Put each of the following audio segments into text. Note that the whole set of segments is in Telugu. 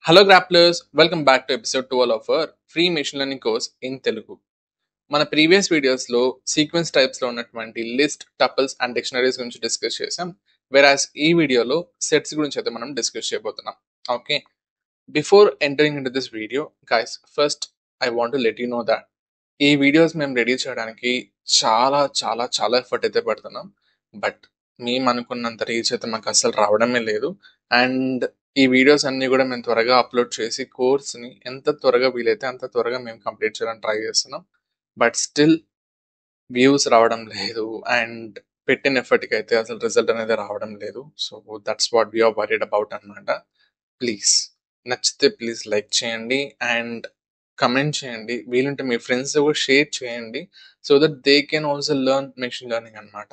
Hello grapplers, welcome back to episode 12 of our free machine learning course in Telugu. మన ప్రీవియస్ వీడియోస్లో సీక్వెన్స్ టైప్స్లో ఉన్నటువంటి లిస్ట్ టపుల్స్ అండ్ డిక్షనరీస్ గురించి డిస్కస్ చేసాం. వెరాస్ ఈ వీడియోలో సెట్స్ గురించి అయితే మనం డిస్కస్ చేయబోతున్నాం. Okay, before entering in to this video guys, first I want to let you know that ఈ వీడియోస్ మేము రెడీ చేయడానికి చాలా చాలా చాలా ఎఫర్ట్ అయితే పెడుతున్నాం. బట్ మేము అనుకున్నంత రీచ్ అయితే మాకు అసలు రావడమే లేదు. అండ్ ఈ వీడియోస్ అన్నీ కూడా మేము త్వరగా అప్లోడ్ చేసి కోర్స్ని ఎంత త్వరగా వీలైతే అంత త్వరగా మేము కంప్లీట్ చేయడానికి ట్రై చేస్తున్నాం. బట్ స్టిల్ వ్యూస్ రావడం లేదు అండ్ పెట్టిన ఎఫర్ట్కి అయితే అసలు రిజల్ట్ అనేది రావడం లేదు. So that's what we are worried about అనమాట. ప్లీజ్ నచ్చితే ప్లీజ్ లైక్ చేయండి అండ్ కమెంట్ చేయండి, వీలుంటే మీ ఫ్రెండ్స్ కూడా షేర్ చేయండి so that they can also learn machine learning అనమాట.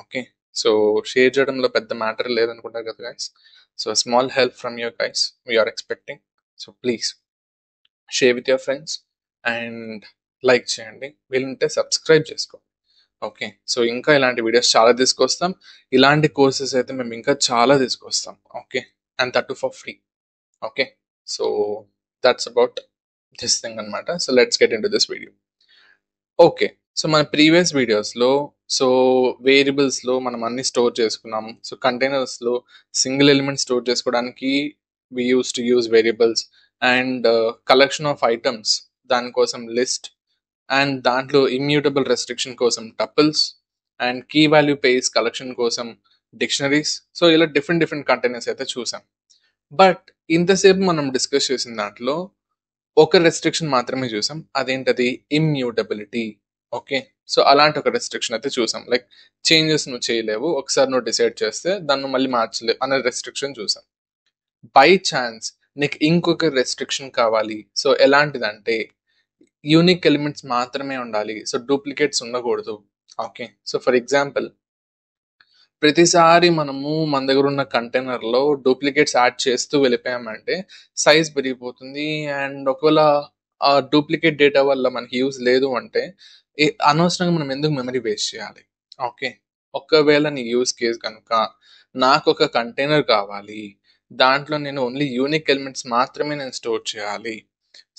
ఓకే, సో షేర్ చేయడంలో పెద్ద మ్యాటర్ లేదనుకుంటారు కదా guys. So small help from your guys we are expecting. So please share with your friends and like చేయండి, వీలుంటే సబ్స్క్రైబ్ చేసుకోండి. ఓకే, సో ఇంకా ఇలాంటి వీడియోస్ చాలా తీసుకొస్తాం. ఇలాంటి కోర్సెస్ అయితే మేము ఇంకా చాలా తీసుకొస్తాం. Okay, and that for free. Okay, so that's about this thing అనమాట. So let's get into this video. Okay, so మన ప్రీవియస్ వీడియోస్లో సో వేరియబుల్స్లో మనం అన్ని స్టోర్ చేసుకున్నాం. సో కంటైనర్స్లో సింగిల్ ఎలిమెంట్ స్టోర్ చేసుకోవడానికి we use to use variables and collection of items దానికోసం లిస్ట్ అండ్ దాంట్లో ఇమ్యూటబుల్ రెస్ట్రిక్షన్ కోసం tuples and key value pairs collection కోసం డిక్షనరీస్. సో ఇలా డిఫరెంట్ డిఫరెంట్ కంటైనర్స్ అయితే చూసాం. బట్ ఇంతసేపు మనం డిస్కస్ చేసిన దాంట్లో ఒక రెస్ట్రిక్షన్ మాత్రమే చూసాం, అదేంటది ఇమ్యూటబిలిటీ. ఓకే, సో అలాంటి ఒక రెస్ట్రిక్షన్ అయితే చూసాం, లైక్ చేంజెస్ నువ్వు చేయలేవు, ఒకసారి నువ్వు డిసైడ్ చేస్తే దాన్ని మళ్ళీ మార్చలేవు అనే రెస్ట్రిక్షన్ చూసాం. బై ఛాన్స్ నీకు ఇంకొక రెస్ట్రిక్షన్ కావాలి, సో ఎలాంటిదంటే యూనిక్ ఎలిమెంట్స్ మాత్రమే ఉండాలి, సో డూప్లికేట్స్ ఉండకూడదు. ఓకే, సో ఫర్ ఎగ్జాంపుల్ ప్రతిసారి మనము మన దగ్గర ఉన్న కంటైనర్లో డూప్లికేట్స్ యాడ్ చేస్తూ వెళ్ళిపోయామంటే సైజ్ పెరిగిపోతుంది. అండ్ ఒకవేళ ఆ డూప్లికేట్ డేటా వల్ల మనకి యూజ్ లేదు అంటే అనవసరంగా మనం ఎందుకు మెమరీ వేస్ట్ చేయాలి. ఓకే, ఒకవేళ నీ యూజ్ కేస్ కనుక నాకు ఒక కంటైనర్ కావాలి, దాంట్లో నేను ఓన్లీ యూనిక్ ఎలిమెంట్స్ మాత్రమే నేను స్టోర్ చేయాలి,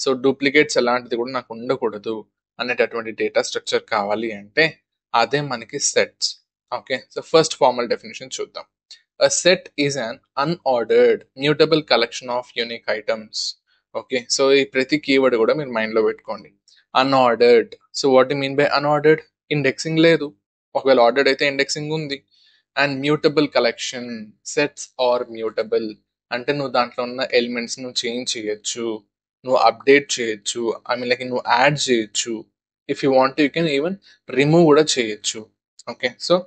సో డూప్లికేట్స్ ఎలాంటిది కూడా నాకు ఉండకూడదు అనేటటువంటి డేటా స్ట్రక్చర్ కావాలి అంటే అదే మనకి sets. Okay, so first formal definition చూద్దాం. A set is an unordered mutable collection of unique items. Okay, so ఈ ప్రతి కీవర్డ్ కూడా మీరు మైండ్లో పెట్టుకోండి. Unordered, so what you mean by unordered? Indexing లేదు, ఒకవేళ ఆర్డర్డ్ అయితే ఇండెక్సింగ్ ఉంది. And mutable collection, sets are mutable అంటే నువ్వు దాంట్లో ఉన్న ఎలిమెంట్స్ నువ్వు చేంజ్ చేయొచ్చు, నువ్వు అప్డేట్ చేయొచ్చు, ఐ మీన్ లైక్ నువ్వు యాడ్ చేయొచ్చు, if you want you can even remove కూడా చేయొచ్చు. Okay, so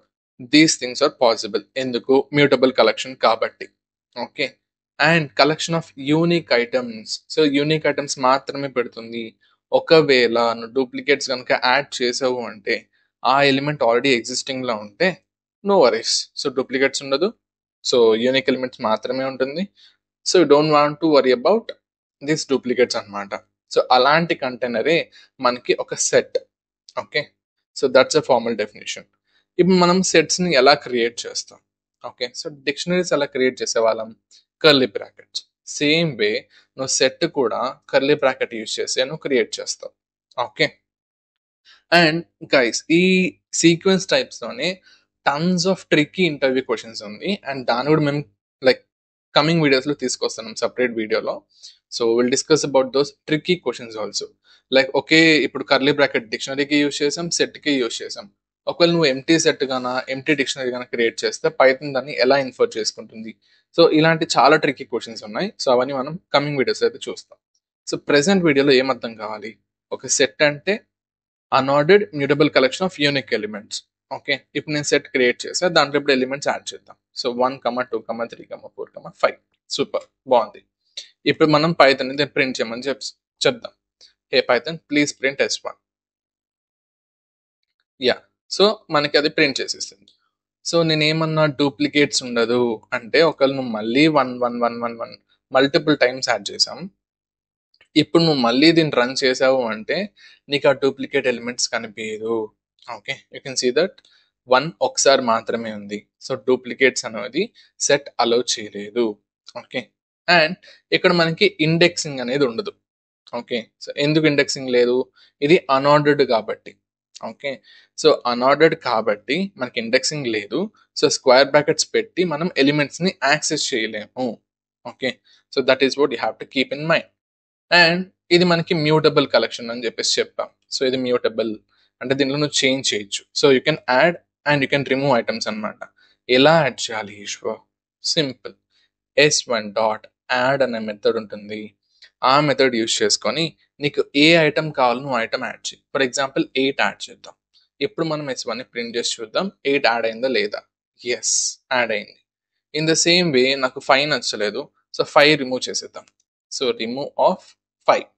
these things are possible, ఎందుకు? మ్యూటబుల్ కలెక్షన్ కాబట్టి. Okay, and collection of unique items, so unique items మాత్రమే పెడుతుంది. ఒకవేళ నువ్వు డూప్లికేట్స్ కనుక యాడ్ చేసావు అంటే ఆ ఎలిమెంట్ ఆల్రెడీ ఎగ్జిస్టింగ్లో ఉంటే నో వరీస్, సో డూప్లికేట్స్ ఉండదు, సో యూనిక్ ఎలిమెంట్స్ మాత్రమే ఉంటుంది. So you don't want to worry about this duplicates అనమాట. సో అలాంటి కంటైనరే మనకి ఒక set. Okay, so that's a formal definition. ఇప్పుడు మనం సెట్స్ని ఎలా క్రియేట్ చేస్తాం? ఓకే, సో డిక్షనరీస్ ఎలా క్రియేట్ చేసేవాళ్ళం? Curly brackets. సేమ్ వే నువ్వు సెట్ కూడా కర్లీ బ్రాకెట్ యూజ్ చేసి నువ్వు క్రియేట్ చేస్తావు. ఓకే, అండ్ గైస్ ఈ సీక్వెన్స్ టైప్స్లోనే tons of tricky interview questions ఉంది, అండ్ దాన్ని కూడా మేము లైక్ కమింగ్ వీడియోస్లో తీసుకొస్తున్నాం సపరేట్ వీడియోలో. So will discuss about those tricky questions also. Like okay, ఇప్పుడు కర్లీ బ్రాకెట్ డిక్షనరీకి యూజ్ చేసాం, సెట్కి యూజ్ చేసాం. ఒకవేళ నువ్వు ఎంటీ సెట్ గానా ఎంటీ డిక్షనరీ గానా క్రియేట్ చేస్తే పైథాన్ దాన్ని ఎలా ఇన్ఫర్ చేసుకుంటుంది? సో ఇలాంటి చాలా ట్రిక్కీ క్వశ్చన్స్ ఉన్నాయి. సో అవన్నీ మనం కమింగ్ వీడియోస్ అయితే చూస్తాం. సో ప్రెసెంట్ వీడియోలో ఏం అర్థం కావాలి? ఒక సెట్ అంటే unordered mutable collection of unique elements. Okay, ఇప్పుడు నేను సెట్ క్రియేట్ చేస్తే దాంట్లో ఇప్పుడు ఎలిమెంట్స్ యాడ్ చేద్దాం. సో 1, 2, 3, 4, 5. సూపర్, బాగుంది. ఇప్పుడు మనం పైథాన్ అనేది ప్రింట్ చేయమని చెప్దాం. Hey Python please print S1. Yeah, so మనకి అది ప్రింట్ చేసేస్తుంది. సో నేనేమన్నా డూప్లికేట్స్ ఉండదు అంటే ఒకవేళ నువ్వు మళ్ళీ 1 1 1 1 1 మల్టిపుల్ టైమ్స్ యాడ్ చేసాం, ఇప్పుడు నువ్వు మళ్ళీ దీన్ని రన్ చేసావు అంటే నీకు ఆ డూప్లికేట్ ఎలిమెంట్స్ కనిపించదు. Okay, you can see that 1 ఒకసారి మాత్రమే ఉంది, సో డూప్లికేట్స్ అనేది సెట్ అలౌ చేయలేదు. ఓకే, అండ్ ఇక్కడ మనకి ఇండెక్సింగ్ అనేది ఉండదు. ఓకే. సో ఎందుకు ఇండెక్సింగ్ లేదు? ఇది అనార్డర్డ్ కాబట్టి. ఓకే. సో అనార్డర్డ్ కాబట్టి మనకి ఇండెక్సింగ్ లేదు. సో స్క్వేర్ బ్రాకెట్స్ పెట్టి మనం ఎలిమెంట్స్‌ని యాక్సెస్ చేయలేము. Okay. So that is what you have to keep in mind. And ఇది మనకి మ్యూటబుల్ కలెక్షన్ అని చెప్పేసి చెప్పాం. సో ఇది మ్యూటబుల్ అంటే దీంట్లో నువ్వు చేంజ్ చేయొచ్చు. So you can add and you can remove items అన్నమాట. ఎలా యాడ్ చేయాలి Eshwar? Simple. S1 dot add అనే మెథడ్ ఉంటుంది. ఆ మెథడ్ యూస్ చేసుకొని నీకు ఏ ఐటమ్ కావాలో నువ్వు ఐటమ్ యాడ్ చేయి. ఫర్ ఎగ్జాంపుల్ 8 యాడ్ చేద్దాం. ఇప్పుడు మనం S1ని ప్రింట్ చేసి చూద్దాం 8 యాడ్ అయిందా లేదా? ఎస్, యాడ్ అయింది. ఇన్ ద సేమ్ వే నాకు 5 నచ్చలేదు. సో 5 రిమూవ్ చేసేద్దాం. So remove of 5.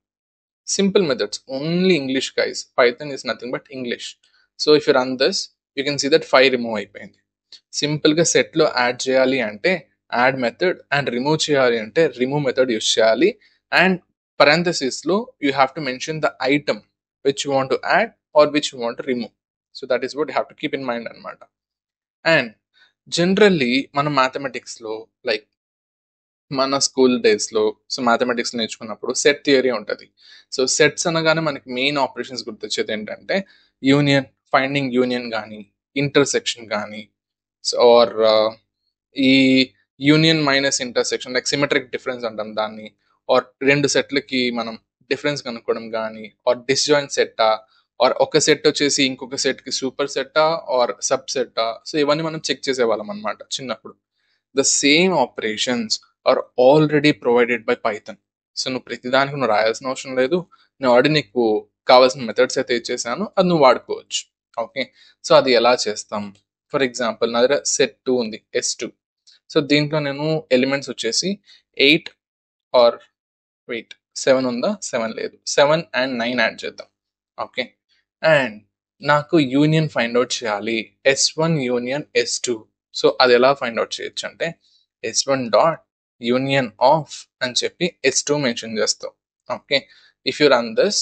Simple methods, only English guys. Python is nothing but English. So if you run this, you can see that 5 remove అయిపోయింది. సింపుల్గా సెట్లో యాడ్ చేయాలి అంటే యాడ్ మెథడ్ అండ్ రిమూవ్ చేయాలి అంటే రిమూవ్ మెథడ్ యూస్ చేయాలి. అండ్ parenthesisలో you have to mention the item which you want to add or which you want to remove. So that is what you have to keep in mind అనమాట. అండ్ జనరల్లీ మనం మ్యాథమెటిక్స్లో లైక్ మన స్కూల్ డేస్లో సో మ్యాథమెటిక్స్ నేర్చుకున్నప్పుడు సెట్ థియరీ ఉంటుంది. సో సెట్స్ అనగానే మనకి మెయిన్ ఆపరేషన్స్ గుర్తొచ్చేది ఏంటంటే యూనియన్, ఫైండింగ్ యూనియన్ కానీ ఇంటర్సెక్షన్ కానీ ఆర్ ఈ union minus intersection like symmetric difference అంటాం దాన్ని. ఆర్ రెండు సెట్లకి మనం డిఫరెన్స్ కనుక్కోవడం కానీ ఆర్ డిస్జాయింట్ సెట్టా ఆర్ ఒక సెట్ వచ్చేసి ఇంకొక సెట్కి సూపర్ సెట్టా ఆర్ సబ్ సెట్టా. సో ఇవన్నీ మనం చెక్ చేసేవాళ్ళం అనమాట చిన్నప్పుడు. The same operations are already provided by Python. So నువ్వు ప్రతిదానికి నువ్వు రాయాల్సిన అవసరం లేదు. నేను ఆల్రెడీ నీకు కావాల్సిన మెథడ్స్ అయితే ఇచ్చేసాను, అది నువ్వు వాడుకోవచ్చు. ఓకే. సో అది ఎలా చేస్తాం? ఫర్ ఎగ్జాంపుల్ నా దగ్గర సెట్ 2 ఉంది, S2. సో దీంట్లో నేను ఎలిమెంట్స్ వచ్చేసి 8 ఆర్ వెయిట్ 7 ఉందా? 7 లేదు. 7 అండ్ 9 యాడ్ చేద్దాం. ఓకే. అండ్ నాకు యూనియన్ ఫైండ్ అవుట్ చేయాలి, S1 యూనియన్ S2. సో అది ఎలా ఫైండ్ అవుట్ చేయొచ్చు అంటే S1 డాట్ యూనియన్ ఆఫ్ అని చెప్పి S2 మెన్షన్ చేస్తాం. Okay. If you run this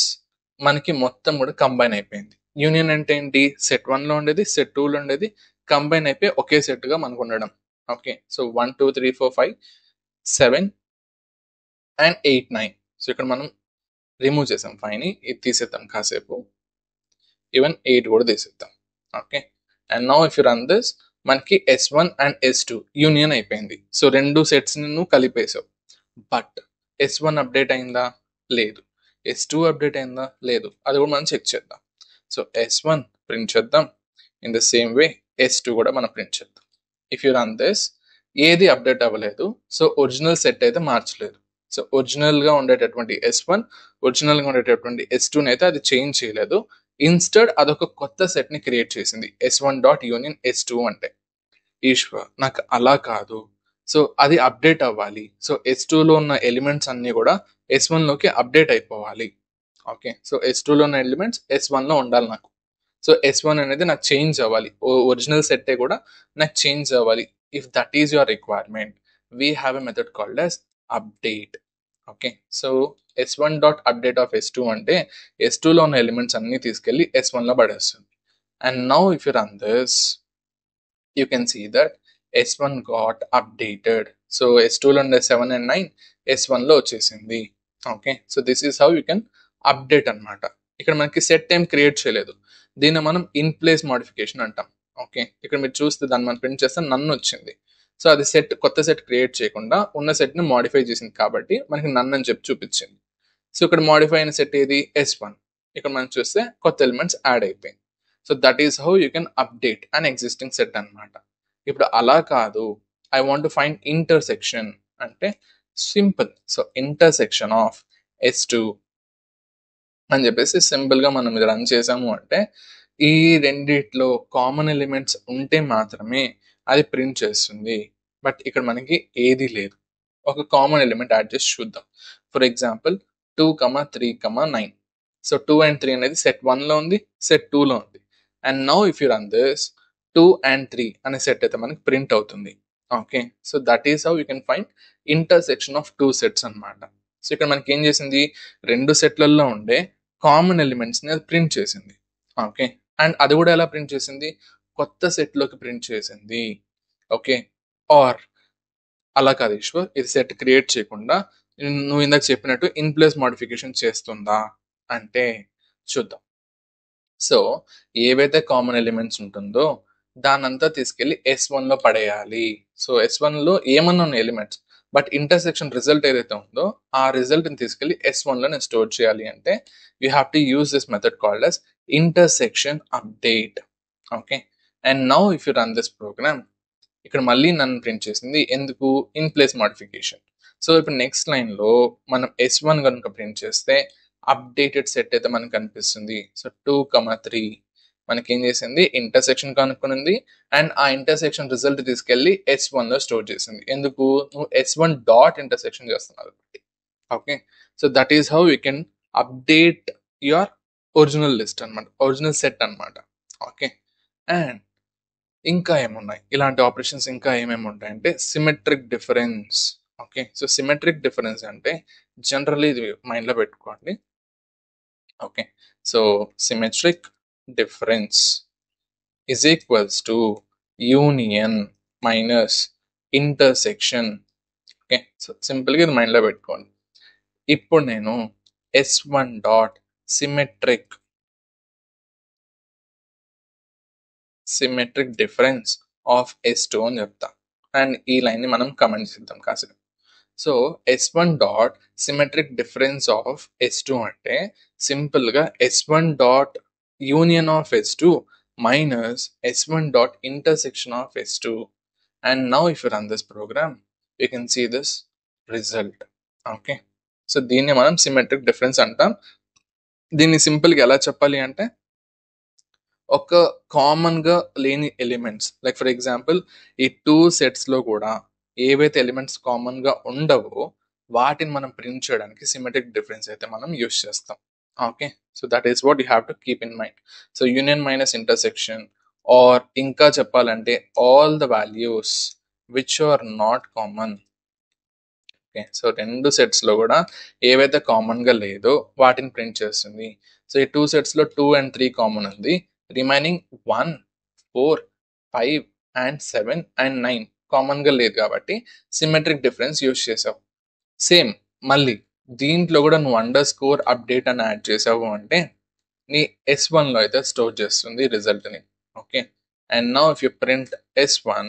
మనకి మొత్తం కూడా కంబైన్ అయిపోయింది. యూనియన్ అంటే ఏంటి? సెట్ 1లో ఉండేది సెట్ 2లో ఉండేది కంబైన్ అయిపోయి ఒకే సెట్గా మనకు ఉండడం. ఓకే. So 1 2 3 4 5 7 and 8 9. సో ఇక్కడ మనం రిమూవ్ చేసాం 5ని, ఇది తీసేద్దాం కాసేపు. ఈవెన్ 8 కూడా తీసేద్దాం. Okay. And now if you run this మనకి S1 అండ్ S2 యూనియన్ అయిపోయింది. సో రెండు సెట్స్ని నువ్వు కలిపేసావు. బట్ S1 అప్డేట్ అయిందా? లేదు. S2 అప్డేట్ అయిందా? లేదు. అది కూడా మనం చెక్ చేద్దాం. సో S1 ప్రింట్ చేద్దాం. In the same way S2 కూడా మనం ప్రింట్ చేద్దాం. ఇఫ్ యూ రన్ దిస్ ఏది అప్డేట్ అవ్వలేదు. సో ఒరిజినల్ సెట్ అయితే మార్చలేదు. సో ఒరిజినల్గా ఉండేటటువంటి S1 ఒరిజినల్గా ఉండేటటువంటి S2ని అయితే అది చేంజ్ చేయలేదు. ఇన్స్టెడ్ అదొక కొత్త సెట్ని క్రియేట్ చేసింది, S1 డాట్ యూనియన్ S2 అంటే. ఈశ్వర్ నాకు అలా కాదు, సో అది అప్డేట్ అవ్వాలి. సో S2లో ఉన్న ఎలిమెంట్స్ అన్నీ కూడా S1లోకి అప్డేట్ అయిపోవాలి. ఓకే. సో S2లో ఉన్న ఎలిమెంట్స్ S1లో ఉండాలి నాకు. సో S1 అనేది నాకు చేంజ్ అవ్వాలి, ఒరిజినల్ సెట్టే కూడా నాకు చేంజ్ అవ్వాలి. If that is your requirement we have a method called as update. Okay. So S1 dot update of S2 అంటే S2లో ఉన్న ఎలిమెంట్స్ అన్ని తీసుకెళ్ళి S1లో పడేస్తుంది. And now if you run this you can see that S1 got updated. So S2లో ఉండే 7 and 9 S1లో వచ్చేసింది. ఓకే. So this is how you can update అనమాట. ఇక్కడ మనకి సెట్ టైం క్రియేట్ చేయలేదు, దీన్ని మనం ఇన్ ప్లేస్ మోడిఫికేషన్ అంటాం. ఓకే. ఇక్కడ మీరు చూస్తే దాన్ని మనం ప్రింట్ చేస్తే నన్ను వచ్చింది. సో అది సెట్ కొత్త సెట్ క్రియేట్ చేయకుండా ఉన్న సెట్ని మోడిఫై చేసింది కాబట్టి మనకి నన్ను అని చెప్పి చూపించింది. సో ఇక్కడ మోడిఫై అయిన సెట్ ఏది? S1. ఇక్కడ మనం చూస్తే కొత్త ఎలిమెంట్స్ యాడ్ అయిపోయింది. So that is how you can update an existing set అనమాట. ఇప్పుడు అలా కాదు, I want to find intersection అంటే simple. So intersection of S2 అని చెప్పేసి సింపుల్గా మనం ఇది రన్ చేసాము అంటే ఈ రెండిట్లో కామన్ ఎలిమెంట్స్ ఉంటే మాత్రమే అది ప్రింట్ చేస్తుంది. బట్ ఇక్కడ మనకి ఏది లేదు. ఒక కామన్ ఎలిమెంట్ యాడ్ చేసి చూద్దాం. For example 2 3 9. సో 2 and 3 అనేది సెట్ 1లో ఉంది, సెట్ 2లో ఉంది. And now if you run this 2 and 3 అనే సెట్ అయితే మనకి ప్రింట్ అవుతుంది. Okay. So that is how you can find intersection of 2 sets అనమాట. సో ఇక్కడ మనకి ఏం చేసింది? రెండు సెట్లలో ఉండే కామన్ ఎలిమెంట్స్ని అది ప్రింట్ చేసింది. ఓకే. అండ్ అది కూడా ఎలా ప్రింట్ చేసింది? కొత్త సెట్లోకి ప్రింట్ చేసింది. ఓకే. ఆర్ అలా కాదు ఈశ్వర్, ఇది సెట్ క్రియేట్ చేయకుండా నువ్వు ఇందాక చెప్పినట్టు ఇన్ ప్లేస్ మోడిఫికేషన్ చేస్తుందా అంటే చూద్దాం. సో ఏవైతే కామన్ ఎలిమెంట్స్ ఉంటుందో దానంతా తీసుకెళ్ళి S1 లో పడేయాలి. సో S1 లో ఏమన్నా ఉన్నాయి ఎలిమెంట్స్, బట్ ఇంటర్సెక్షన్ రిజల్ట్ ఏదైతే ఉందో ఆ రిజల్ట్ ని తీసుకెళ్ళి S1 లో నేను స్టోర్ చేయాలి అంటే you have to use this method called as intersection update. Okay, and now if you run this program, ఇక్కడ మళ్ళీ నన్ను ప్రింట్ చేసింది ఎందుకు, ఇన్ ప్లేస్ మోడిఫికేషన్. సో ఇప్పుడు నెక్స్ట్ లైన్ లో మనం S1 కనుక ప్రింట్ చేస్తే అప్డేటెడ్ సెట్ అయితే మనకు కనిపిస్తుంది. సో 2,3 మనకి ఏం చేసింది, ఇంటర్సెక్షన్ కనుక్కునింది అండ్ ఆ ఇంటర్సెక్షన్ రిజల్ట్ తీసుకెళ్లి S1 లో స్టోర్ చేసింది. ఎందుకు, నువ్వు S1 డాట్ ఇంటర్సెక్షన్ చేస్తున్నావు. Okay, so that is how you can update your original list అనమాట, ఒరిజినల్ సెట్ అనమాట. ఓకే, అండ్ ఇంకా ఏమున్నాయి ఇలాంటి ఆపరేషన్స్, ఇంకా ఏమేమి ఉంటాయంటే symmetric difference. Okay, so symmetric difference అంటే జనరల్లీ ఇది మైండ్లో పెట్టుకోండి. Okay, so symmetric difference is equals to union minus intersection. Okay, so సింపుల్గా ఇది మైండ్లో పెట్టుకోండి. ఇప్పుడు నేను S1 dot symmetric difference of S2 అని చెప్తా అండ్ ఈ లైన్ని మనం కమెంట్ చేద్దాం కాసేపు. So S1 dot symmetric difference of S2 అంటే సింపుల్గా S1 dot union of S2 minus S1 dot intersection of S2. And now if you run this program, you can see this result. Okay, so దీన్ని మనం సిమెట్రిక్ డిఫరెన్స్ అంటాం. దీన్ని సింపుల్గా ఎలా చెప్పాలి అంటే ఒక కామన్గా లేని ఎలిమెంట్స్, లైక్ ఫర్ ఎగ్జాంపుల్ ఈ 2 సెట్స్లో కూడా ఏవైతే ఎలిమెంట్స్ కామన్గా ఉండవో వాటిని మనం ప్రింట్ చేయడానికి సిమెట్రిక్ డిఫరెన్స్ అయితే మనం యూస్ చేస్తాం. Okay, so that is what you have to keep in mind. So union minus intersection, or ఇంకా చెప్పాలంటే all the values which are not common. Okay, so రెండు సెట్స్లో కూడా ఏవైతే కామన్గా లేదో వాటిని ప్రింట్ చేస్తుంది. సో ఈ 2 సెట్స్లో 2 and 3 కామన్ ఉంది, రిమైనింగ్ 1, 4, 5 and 7 and 9 కామన్గా లేదు కాబట్టి సిమెట్రిక్ డిఫరెన్స్ యూస్ చేసావు. సేమ్ మళ్ళీ దీంట్లో కూడా నువ్వు అండర్ స్కోర్ అప్డేట్ అని యాడ్ చేసావు అంటే నీ S1 లో అయితే స్టోర్ చేస్తుంది రిజల్ట్ని. Okay, and now if you print S1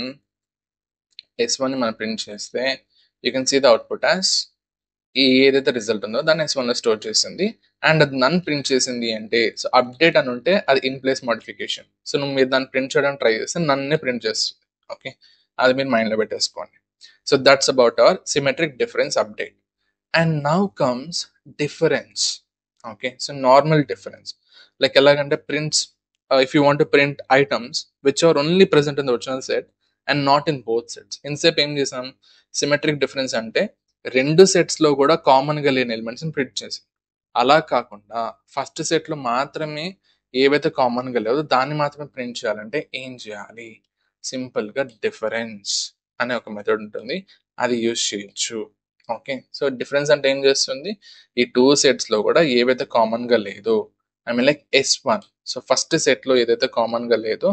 ని మనం ప్రింట్ చేస్తే you can see the output as ఏదైతే రిజల్ట్ ఉందో దాన్ని S1 లో స్టోర్ చేసింది అండ్ అది నన్ను ప్రింట్ చేసింది అంటే, సో అప్డేట్ అని ఉంటే అది ఇన్ ప్లేస్ మోడిఫికేషన్. సో నువ్వు మీరు దాన్ని ప్రింట్ చేయడానికి ట్రై చేస్తే నన్నే ప్రింట్ చేస్తుంది. ఓకే, అది మీరు మైండ్లో పెట్టేసుకోండి. So that's about our symmetric difference update. And now comes difference. Okay, so normal difference, like elagante prints, if you want to print items which are only present in the original set and not in both sets, insep em chesam symmetric difference ante rendu sets lo kuda common ga leni elements ni print chesi, ala kaakunda first set lo maatrame ఏవైతే కామన్ గా లేదో దాన్ని మాత్రమే ప్రింట్ చేయాలంటే ఏం చేయాలి, సింపుల్ గా డిఫరెన్స్ అనే ఒక మెథడ్ ఉంటుంది, అది యూజ్ చేయొచ్చు. ఓకే, సో డిఫరెన్స్ అంటే ఏం చేస్తుంది, ఈ 2 సెట్స్ లో కూడా ఏవైతే కామన్ గా లేదో, I mean like S1, so first set లో ఏదైతే కామన్ గా లేదో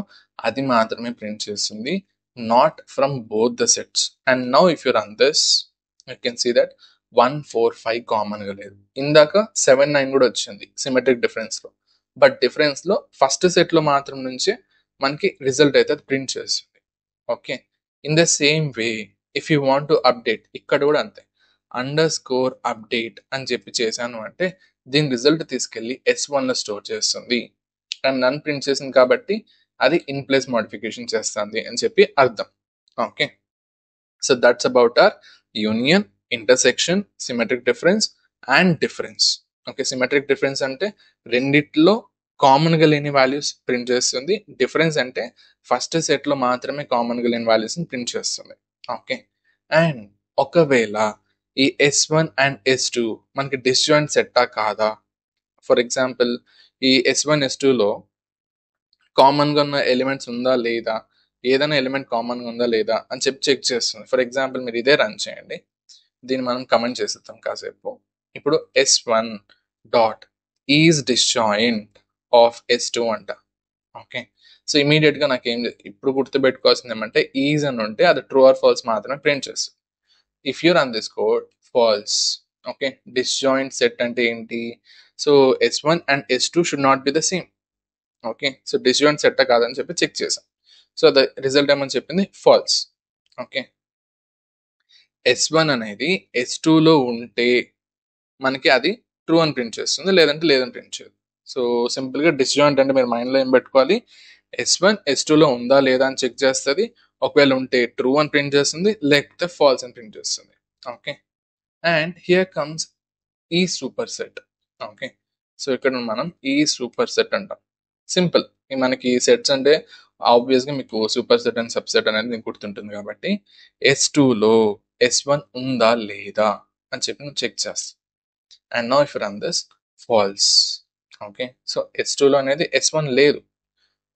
అది మాత్రమే ప్రింట్ చేస్తుంది, not from both the sets. And now if you run this you can see that 1, 4, 5 common గా లేదు, ఇందాక 7, 9 కూడా వచ్చింది సిమెట్రిక్ డిఫరెన్స్ లో, బట్ డిఫరెన్స్ లో ఫస్ట్ సెట్ లో మాత్రం నుంచే మనకి రిజల్ట్ అయితే ప్రింట్ చేస్తుంది. Okay, in the same way if you want to update, ఇక్కడ కూడా అంతే, అండర్ స్కోర్ అప్డేట్ అని చెప్పి చేశాను అంటే దీని రిజల్ట్ తీసుకెళ్ళి S1 లో స్టోర్ చేస్తుంది అండ్ నన్ను ప్రింట్ చేసింది కాబట్టి అది ఇన్ ప్లేస్ మోడిఫికేషన్ చేస్తుంది అని చెప్పి అర్థం. Okay, so that's about our union, intersection, symmetric difference and difference. Okay, symmetric difference అంటే రెండిట్లో కామన్ గా లేని వాల్యూస్ ప్రింట్ చేస్తుంది, డిఫరెన్స్ అంటే ఫస్ట్ సెట్ లో మాత్రమే కామన్ గా లేని వాల్యూస్ ని ప్రింట్ చేస్తుంది. ఓకే, అండ్ ఒకవేళ ఈ S1 అండ్ S2 మనకి డిస్జాయింట్ సెట్టా కాదా, ఫర్ ఎగ్జాంపుల్ ఈ S1, S2 లో కామన్ గా ఉన్న ఎలిమెంట్స్ ఉందా లేదా, ఏదైనా ఎలిమెంట్ కామన్ గా ఉందా లేదా అని చెప్పి చెక్ చేస్తుంది. ఫర్ ఎగ్జాంపుల్ మీరు ఇదే రన్ చేయండి, దీన్ని మనం కమెంట్ చేసేద్దాం కాసేపు. ఇప్పుడు S1 dot is disjoint of S2 అంట. ఓకే, సో ఇమీడియట్ గా నాకు ఇప్పుడు గుర్తుపెట్టుకోవాల్సింది ఏమంటే ఈజ్ అని ఉంటే అది ట్రూ ఆర్ ఫాల్స్ మాత్రమే ప్రింట్ చేస్తుంది. If you run this code false. Okay, disjoint set అంటే ఏంటి? So S1 and S2 should not be the same. Okay, so disjoint set కాదని చెప్పి చెక్ చేసాం. సో ద రిజల్ట్ ఏమని చెప్పింది? ఫాల్స్. ఓకే, S1 అనేది S2లో ఉంటే మనకి అది ట్రూ అని ప్రింట్ చేస్తుంది, లేదంటే లేదని ప్రింట్ చేయదు. సో సింపుల్గా డిస్జాయింట్ అంటే మీరు మైండ్లో ఏం పెట్టుకోవాలి? S1 S2లో ఉందా లేదా అని చెక్ చేస్తుంది. ఒకవేళ ఉంటే ట్రూ అని ప్రింట్ చేస్తుంది, లేకపోతే ఫాల్స్ అని ప్రింట్ చేస్తుంది. ఓకే, అండ్ హియర్ కమ్స్ ఈ సూపర్ సెట్. ఓకే, సో ఇక్కడ మనం ఈ సూపర్ సెట్ అంటాం. సింపుల్, మనకి సెట్స్ అంటే ఆబ్వియస్గా మీకు super set and sub set అనేది మీకు గుర్తుంటుంది కాబట్టి S2లో S1 ఉందా లేదా అని చెప్పి నువ్వు చెక్ చేస్తావు. And now if run this false. Okay, so S2లో అనేది S1 లేదు.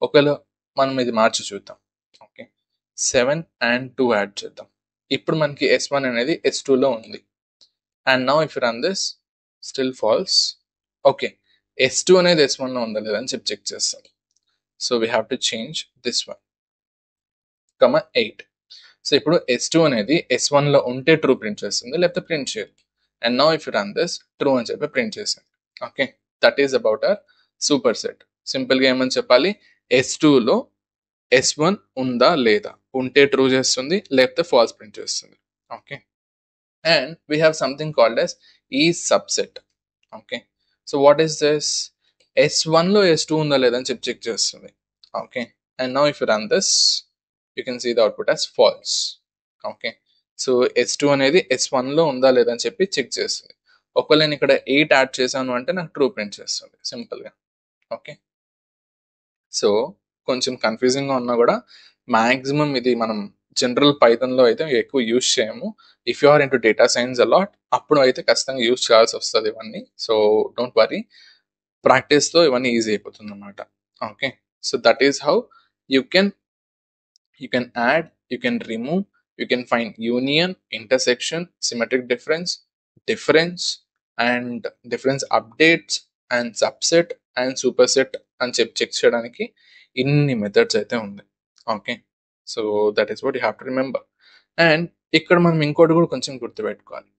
ఒకవేళ మనం ఇది మార్చి చూద్దాం. ఓకే, 7 and 2 యాడ్ చేద్దాం. ఇప్పుడు మనకి S1 అనేది S2లో ఉంది. And now if run this still false. Okay, S2 అనేది S1లో ఉందా లేదా అని చెప్పి చెక్ చేస్తాం. So we have to change this one, 8. So ఇప్పుడు S2 అనేది S1లో ఉంటే ట్రూ ప్రింట్ చేస్తుంది, లేకపోతే ప్రింట్ చేయదు. And now if run this true అని చెప్పి ప్రింట్ చేసింది. Okay, that is about our super set. సింపుల్గా ఏమని చెప్పాలి? S2లో S1 ఉందా లేదా, ఉంటే ట్రూ చేస్తుంది, లేకపోతే ఫాల్స్ ప్రింట్ చేస్తుంది. Okay, and we have something called as ఈ subset. Okay, so what is this? S1లో S2 ఉందా లేదా అని చెప్పి చెక్ చేస్తుంది. Okay, and now if run this you can see the output as false. Okay, so S2 అనేది S1లో ఉందా లేదా అని చెప్పి చెక్ చేస్తుంది. ఒకవేళ నేను ఇక్కడ 8 యాడ్ చేశాను అంటే నాకు ట్రూ ప్రింట్ చేస్తుంది సింపుల్గా. ఓకే, సో కొంచెం కన్ఫ్యూజింగ్గా ఉన్నా కూడా మ్యాక్సిమం ఇది మనం జనరల్ పైథాన్లో అయితే ఎక్కువ యూజ్ చేయము. If you are into data science a lot అప్పుడు అయితే ఖచ్చితంగా యూజ్ చేయాల్సి వస్తుంది ఇవన్నీ. సో డోంట్ వరీ, ప్రాక్టీస్తో ఇవన్నీ ఈజీ అయిపోతుంది అనమాట. Okay, so that is how you can add, you can remove, you can find union, intersection, symmetric difference and difference updates and subset and super set అని చెప్పి చెక్ చేయడానికి ఇన్ని మెథడ్స్ అయితే ఉంది. Okay, so that is what you have to remember. And ఇక్కడ మనం ఇంకోటి కూడా కొంచెం గుర్తుపెట్టుకోవాలి.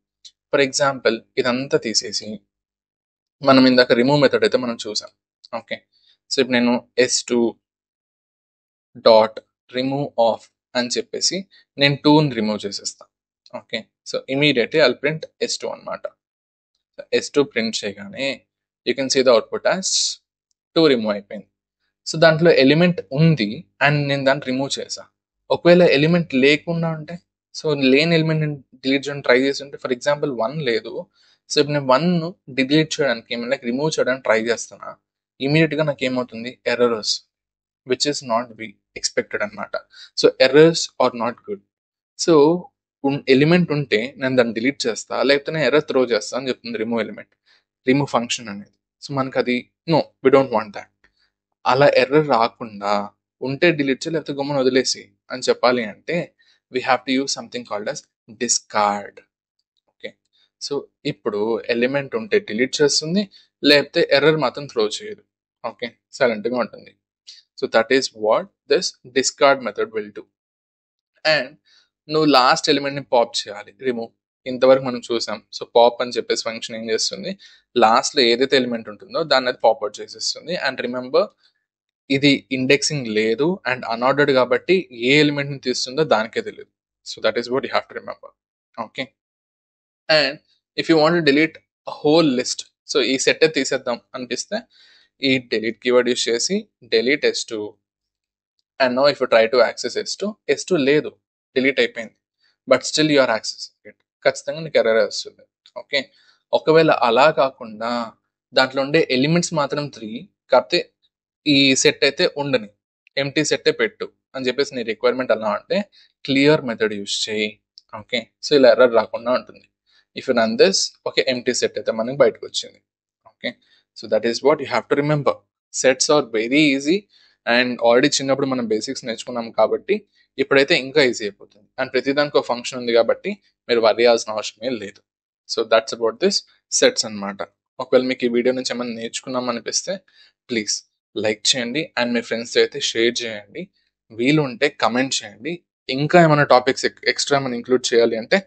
ఫర్ ఎగ్జాంపుల్ ఇదంతా తీసేసి మనం ఇందాక రిమూవ్ మెథడ్ అయితే మనం చూసాం. ఓకే, సో ఇప్పుడు నేను S2 డాట్ రిమూవ్ ఆఫ్ అని చెప్పేసి నేను 2ని రిమూవ్ చేసేస్తాను. Okay, so immediately I'll print S2 అనమాట. S2 ప్రింట్ చేయగానే you can see the output as 2 remove అయిపోయింది. సో దాంట్లో ఎలిమెంట్ ఉంది అండ్ నేను దాన్ని రిమూవ్ చేసా. ఒకవేళ ఎలిమెంట్ లేకుండా ఉంటే, సో లేని ఎలిమెంట్ డిలీట్ చేయడం ట్రై చేసి ఉంటే, ఫర్ ఎగ్జాంపుల్ 1 లేదు. సో ఇప్పుడు నేను 1 డిలీట్ చేయడానికి ఏమైనా రిమూవ్ చేయడానికి ట్రై చేస్తున్నా, ఇమీడియట్గా నాకు ఏమవుతుంది? Errors, which is not be expected అనమాట. So errors are not good. So element ఉంటే నేను దాన్ని డిలీట్ చేస్తా, లేకపోతే నేను ఎర్రర్ త్రో చేస్తా అని చెప్తుంది రిమూవ్ ఫంక్షన్ అనేది. సో మనకు అది no, we don't want that. అలా ఎర్రర్ రాకుండా ఉంటే డిలీట్ చేయి, లేకపోతే గమ్మున వదిలేసి అని చెప్పాలి అంటే we have to use something called as discard. Okay, so ఇప్పుడు ఎలిమెంట్ ఉంటే డిలీట్ చేస్తుంది, లేకపోతే ఎర్రర్ మాత్రం త్రో చేయదు. ఓకే, సైలెంట్గా ఉంటుంది. So that is what this discard method will do. And నువ్వు లాస్ట్ ఎలిమెంట్ని పాప్ చేయాలి, రిమూవ్. ఇంతవరకు మనం చూసాం. సో పాప్ అని చెప్పేసి ఫంక్షన్ ఏం చేస్తుంది? లాస్ట్లో ఏదైతే ఎలిమెంట్ ఉంటుందో దాన్ని అది పాప్ అవుట్ చేసేస్తుంది. అండ్ రిమెంబర్, ఇది ఇండెక్సింగ్ లేదు అండ్ అన్ఆర్డర్డ్ కాబట్టి ఏ ఎలిమెంట్ని తీస్తుందో దానికే తెలియదు. So that is what you have to remember. Okay, and if you want delete whole list, so ఈ సెట్ తీసేద్దాం అనిపిస్తే ఈ డిలీట్ కీవర్డ్ యూస్ చేసి delete S2. And no if you try to access S2 లేదు, డిలీట్ అయిపోయింది. But still you are accessing it, ఖచ్చితంగా నీకు ఎర్రర్ వస్తుంది. ఓకే, ఒకవేళ అలా కాకుండా దాంట్లో ఉండే ఎలిమెంట్స్ మాత్రం 3, కాకపోతే ఈ సెట్ అయితే ఉండని, ఎంటీ సెట్టే పెట్టు అని చెప్పేసి నీ రిక్వైర్మెంట్ అలా అంటే క్లియర్ మెథడ్ యూస్ చేయి. ఓకే, సో ఇలా ఎర్రర్ రాకుండా ఉంటుంది. If you run this, okay, empty set అయితే మనకి బయటకు వచ్చింది. Okay, so that is what you have to remember. Sets are very easy and already చిన్నప్పుడు మనం బేసిక్స్ నేర్చుకున్నాం కాబట్టి ఇప్పుడైతే ఇంకా ఈజీ అయిపోతుంది. అండ్ ప్రతిదానికి ఒక ఫంక్షన్ ఉంది కాబట్టి మీరు వరీ అవ్వాల్సిన అవసరమే లేదు. So that's about this sets అనమాట. ఒకవేళ మీకు ఈ వీడియో నుంచి ఏమైనా నేర్చుకున్నాం అనిపిస్తే ప్లీజ్ లైక్ చేయండి అండ్ మీ ఫ్రెండ్స్తో అయితే షేర్ చేయండి. వీలు ఉంటే కమెంట్ చేయండి. ఇంకా ఏమైనా టాపిక్స్ ఎక్స్ట్రా ఏమైనా ఇంక్లూడ్ చేయాలి అంటే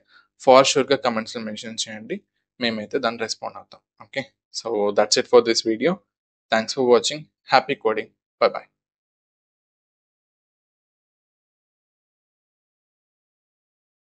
ఫార్ షూర్గా కమెంట్స్లో మెన్షన్ చేయండి. మేమైతే దాన్ని రెస్పాండ్ అవుతాం. Okay, so that's it for this video. Thanks for watching. Happy coding. Bye bye.